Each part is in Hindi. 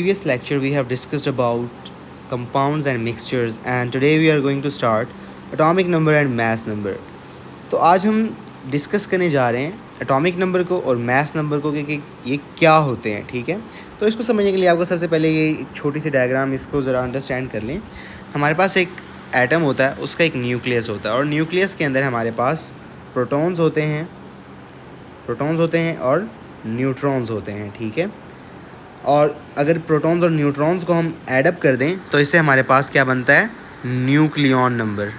Previous lecture we have discussed about compounds and mixtures, and today we are going to start atomic number and mass number. तो आज हम डिस्कस करने जा रहे हैं एटॉमिक नंबर को और मास नंबर को कि ये क्या होते हैं. ठीक है, तो इसको समझने के लिए आपको सबसे पहले ये एक छोटी सी डायग्राम इसको ज़रा अंडरस्टैंड कर लें. हमारे पास एक एटम होता है, उसका एक न्यूक्लियस होता है, और न्यूक्लियस के अंदर हमारे पास प्रोटॉन्स होते हैं और न्यूट्रॉन्स होते हैं. ठीक है, और अगर प्रोटॉन्स और न्यूट्रॉन्स को हम ऐडअप कर दें तो इससे हमारे पास क्या बनता है, न्यूक्लियॉन नंबर.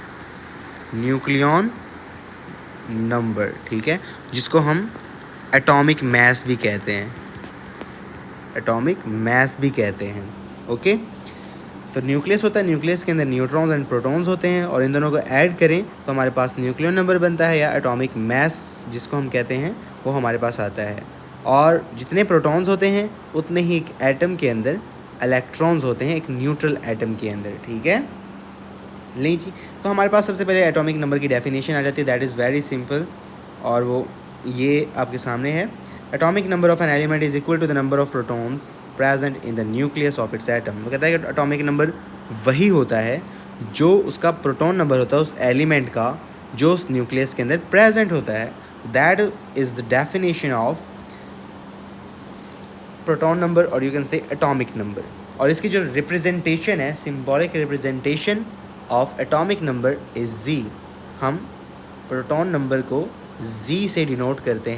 ठीक है, जिसको हम एटॉमिक मास भी कहते हैं. ओके, तो न्यूक्लियस होता है, न्यूक्लियस के अंदर न्यूट्रॉन्स एंड प्रोटॉन्स होते हैं, और इन दोनों को ऐड करें तो हमारे पास न्यूक्लियॉन नंबर बनता है या एटॉमिक मास जिसको हम कहते हैं वो हमारे पास आता है. और जितने प्रोटॉन्स होते हैं उतने ही एक एटम के अंदर इलेक्ट्रॉन्स होते हैं, एक न्यूट्रल एटम के अंदर. ठीक है, नहीं जी, तो हमारे पास सबसे पहले एटॉमिक नंबर की डेफिनेशन आ जाती है. दैट इज़ वेरी सिंपल, और वो ये आपके सामने है. Atomic number of an element is equal to the number of protons present in the nucleus of its atom. वो कहता है कि एटॉमिक नंबर वही होता है जो उसका प्रोटॉन नंबर होता है उस एलिमेंट का जो उस न्यूक्लियस के अंदर प्रेजेंट होता है. That is the definition of proton number, और you can say atomic number. और इसकी जो रिप्रेजेंटेशन है, symbolic representation of atomic number is Z. हम प्रोटॉन नंबर को जी से डिनोट करते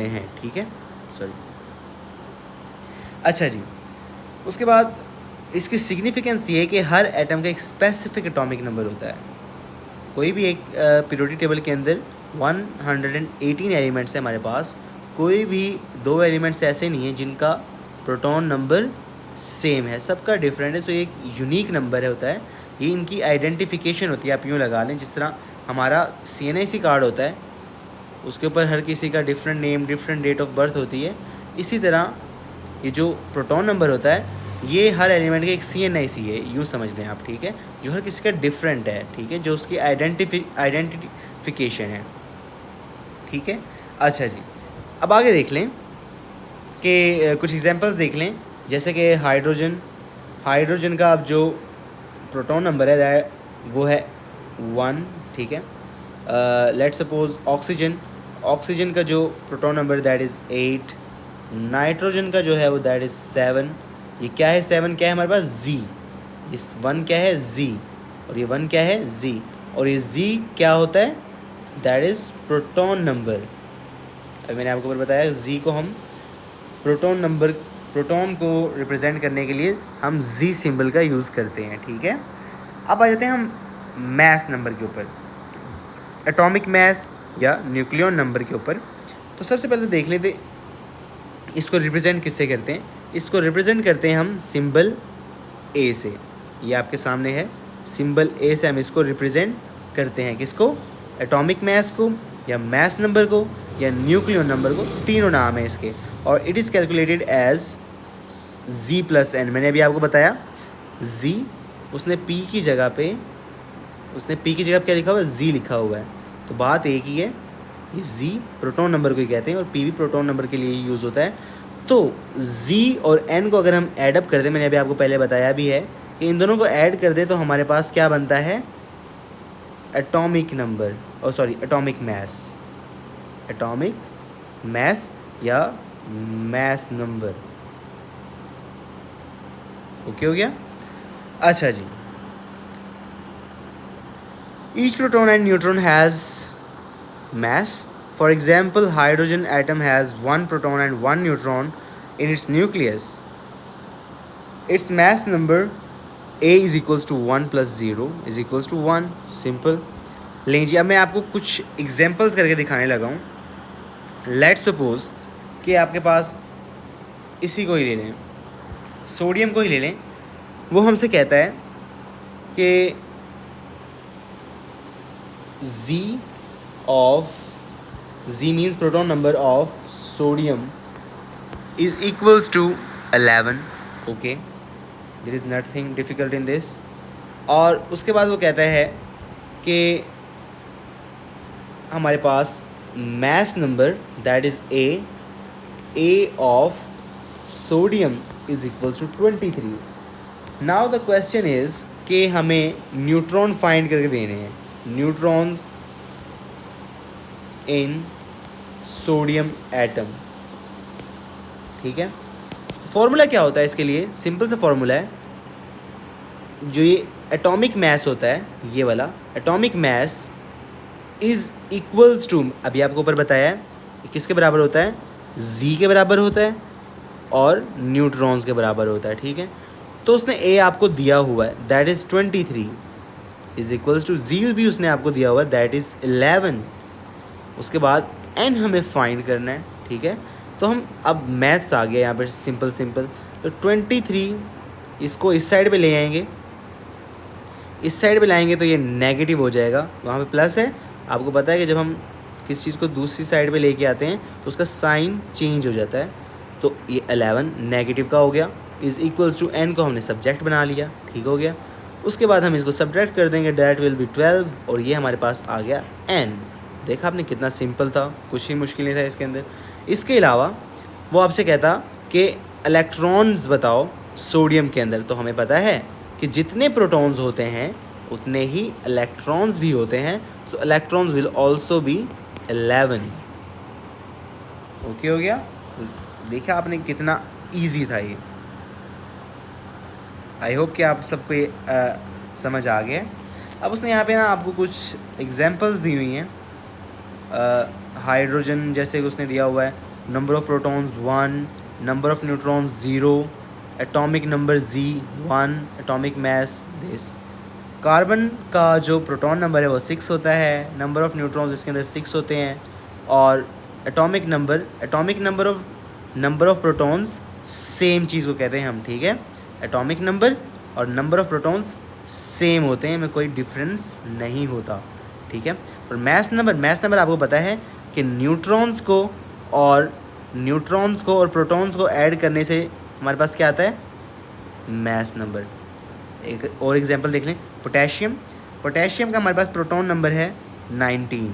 हैं, ठीक है, सॉरी. अच्छा जी, उसके बाद इसकी सिग्निफिकेंस ये है कि हर एटम का एक स्पेसिफिक एटॉमिक नंबर होता है. कोई भी एक पीरियोडिक टेबल के अंदर 118 एलिमेंट्स है हमारे पास, कोई भी दो एलिमेंट्स ऐसे नहीं हैं जिनका प्रोटॉन नंबर सेम है, सबका डिफरेंट है. सो ये एक यूनिक नंबर होता है, ये इनकी आइडेंटिफिकेशन होती है. आप यूँ लगा लें जिस तरह हमारा CNIC कार्ड होता है, उसके ऊपर हर किसी का different name, different date of birth होती है. इसी तरह ये जो प्रोटॉन नंबर होता है ये हर एलिमेंट का एक CNIC है, यूँ समझ लें आप. ठीक है, जो हर किसी का डिफरेंट है. ठीक है, जो उसकी आइडेंटिफिकेशन है. ठीक है, अच्छा जी, अब आगे देख लें कि कुछ एग्जांपल्स देख लें. जैसे कि हाइड्रोजन का अब जो प्रोटॉन नंबर है वो है 1. ठीक है, लेट्स सपोज ऑक्सीजन का जो proton number that is 8. Nitrogen का जो है वो दैट इज़ 7. ये क्या है, 7 क्या है हमारे पास, जी. इस 1 क्या है, जी, और ये 1 क्या है, जी, और ये जी क्या होता है, दैट इज़ प्रोटॉन नंबर. अभी मैंने आपको बताया जी को हम प्रोटॉन को रिप्रेजेंट करने के लिए हम जी सिंबल का यूज़ करते हैं. ठीक है, अब आ जाते हैं हम मास नंबर के ऊपर, एटॉमिक मास या न्यूक्लियॉन नंबर के ऊपर. तो सबसे पहले तो देख लेते इसको रिप्रेजेंट किससे करते हैं. इसको रिप्रेजेंट करते हैं हम सिंबल ए से. ये आपके सामने है, सिंबल ए से हम इसको रिप्रेजेंट करते हैं. किसको, एटॉमिक मास को या मास नंबर को या न्यूक्लियॉन नंबर को, तीनों नाम है इसके. और it is calculated as Z+N. मैंने अभी आपको बताया Z, उसने P की जगह पे क्या लिखा हुआ है, Z लिखा हुआ है. तो बात एक ही है, ये Z प्रोटॉन नंबर को ही कहते हैं और P भी प्रोटॉन नंबर के लिए ही यूज़ होता है. तो Z और N को अगर हम ऐडअप कर दें, मैंने अभी आपको पहले बताया भी है कि इन दोनों को ऐड कर दें तो हमारे पास क्या बनता है, एटॉमिक नंबर, और सॉरी एटॉमिक मास या मास नंबर. ओके हो गया. अच्छा जी, each proton and neutron has mass. For example, hydrogen atom has 1 proton and 1 neutron in its nucleus. Its mass number A is equals to 1 plus 0 is equals to 1. Simple. लें जी, अब मैं आपको कुछ एग्जांपल्स करके दिखाने लगा हूँ. लेट्स सपोज कि आपके पास इसी को ही ले लें, सोडियम को ही ले लें. वो हमसे कहता है कि Z means proton number of sodium is equals to 11. Okay, there is nothing difficult in this. और उसके बाद वो कहता है कि हमारे पास mass number that is A A of sodium is equals to 23. Now the question is कि हमें न्यूट्रॉन फाइंड करके देने हैं, न्यूट्रॉन इन सोडियम एटम, ठीक है। फॉर्मूला क्या होता है इसके लिए? सिंपल सा फॉर्मूला है, जो ये एटॉमिक मैस होता है, ये वाला atomic mass is equals to, अभी आपको ऊपर बताया है किसके बराबर होता है, जी के बराबर होता है और न्यूट्रॉन्स के बराबर होता है, ठीक है। तो उसने ए आपको दिया हुआ है, that is 23 is equals to Z भी उसने आपको दिया हुआ है, दैट इज़ 11। उसके बाद एन हमें फाइंड करना है, ठीक है। तो हम अब मैथ्स आ गया यहाँ पर सिंपल। तो 23 इसको इस साइड पे ले आएंगे, इस साइड पे लाएंगे तो ये नेगेटिव हो जाएगा, वहाँ पे प्लस है। आपको पता है कि जब हम किस चीज़ को दूसरी साइड पे लेके आते हैं तो उसका साइन चेंज हो जाता है। तो ये 11 नेगेटिव का हो गया, इज़ इक्वल्स टू एन को हमने सब्जेक्ट बना लिया, ठीक हो गया। उसके बाद हम इसको सब्ट्रैक्ट कर देंगे, डैट विल बी 12 और ये हमारे पास आ गया एन। देखा आपने कितना सिंपल था, कुछ ही मुश्किल नहीं था इसके अंदर। इसके अलावा वो आपसे कहता कि इलेक्ट्रॉन्स बताओ सोडियम के अंदर, तो हमें पता है कि जितने प्रोटॉन्स होते हैं उतने ही इलेक्ट्रॉन्स भी होते हैं, सो electrons will also be 11। Okay हो गया। देखा आपने कितना इजी था ये। आई होप कि आप सबको ये समझ आ गया। अब उसने यहाँ पे ना आपको कुछ एग्जांपल्स दी हुई हैं। हाइड्रोजन जैसे उसने दिया हुआ है, number of protons 1, number of neutrons 0, atomic number Z 1, atomic mass this. Carbon का जो प्रोटॉन नंबर है वो 6 होता है, नंबर ऑफ न्यूट्रॉन्स इसके अंदर 6 होते हैं, और atomic number of protons same चीज़ को कहते हैं हम, ठीक है। एटॉमिक नंबर और नंबर ऑफ प्रोटॉन्स सेम होते हैं, में कोई डिफरेंस नहीं होता, ठीक है। और मैस नंबर आपको पता है कि न्यूट्रॉन्स को और प्रोटॉन्स को ऐड करने से हमारे पास क्या आता है, मैस नंबर। एक और एग्जांपल देख लें, पोटेशियम का हमारे पास प्रोटॉन नंबर है 19,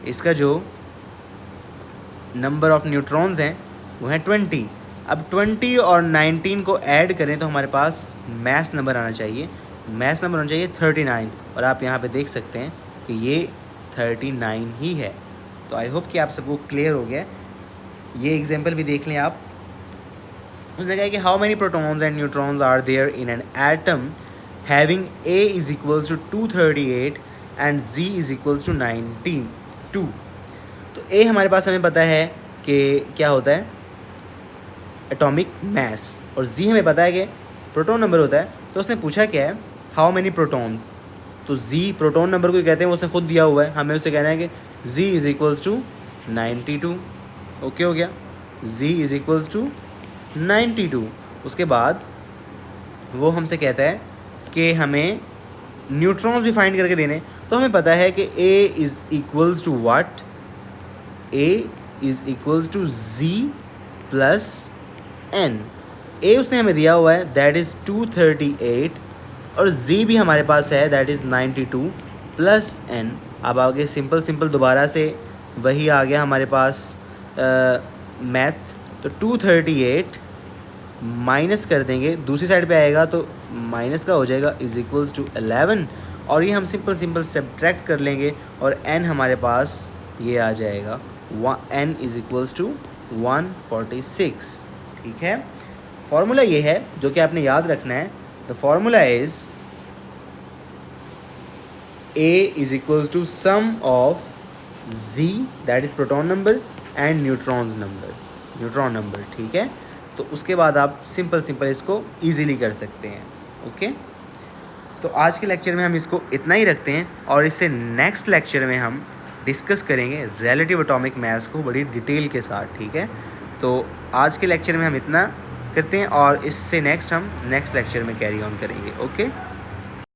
इसका जो नंबर ऑफ न्यूट्रॉन्स हैं वो है 20। अब 20 और 19 को ऐड करें तो हमारे पास मैस नंबर आना चाहिए, 39, और आप यहाँ पे देख सकते हैं कि ये 39 ही है। तो आई होप कि आप सबको क्लियर हो गया। ये एग्जांपल भी देख लें आप। उसने कहा कि how many protons and neutrons are there in an atom having A is equals to 238 and Z is equals to 92। तो A हमारे पास हमें पता है कि क्या होता है, एटॉमिक मैस, और Z हमें पता है कि प्रोटॉन नंबर होता है। तो उसने पूछा क्या है, हाउ मेनी प्रोटॉन्स, तो Z प्रोटॉन नंबर को कहते हैं, वो उसने खुद दिया हुआ है, हमें उससे कहना है कि Z is equals to 92। Okay हो गया, Z इज इक्वल्स टू 92। उसके बाद वो हमसे कहता है कि हमें न्यूट्रॉन्स भी फाइंड करके देने। तो हमें पता है कि A is equals to what, A is equals to Z plus N। A उसने हमें दिया हुआ है, दैट इज़ 238, और Z भी हमारे पास है, दैट इज़ 92 प्लस N। अब आगे सिंपल दोबारा से वही आ गया हमारे पास मैथ। तो 238 माइनस कर देंगे, दूसरी साइड पे आएगा तो माइनस का हो जाएगा, इज इक्वल्स टू 11, और ये हम सिंपल सब्ट्रैक्ट कर लेंगे और n हमारे पास ये आ जाएगा, n इज इक्वल्स टू 146, ठीक है। फॉर्मूला ये है जो कि आपने याद रखना है। The formula is A is equals to sum of Z that is proton number and neutron number, ठीक है। तो उसके बाद आप सिंपल इसको ईजिली कर सकते हैं। ओके, तो आज के लेक्चर में हम इसको इतना ही रखते हैं, और इससे नेक्स्ट लेक्चर में हम डिस्कस करेंगे रिलेटिव एटॉमिक मैस को बड़ी डिटेल के साथ, ठीक है। तो आज के लेक्चर में हम इतना करते हैं और इससे नेक्स्ट लेक्चर में कैरी ऑन करेंगे। ओके।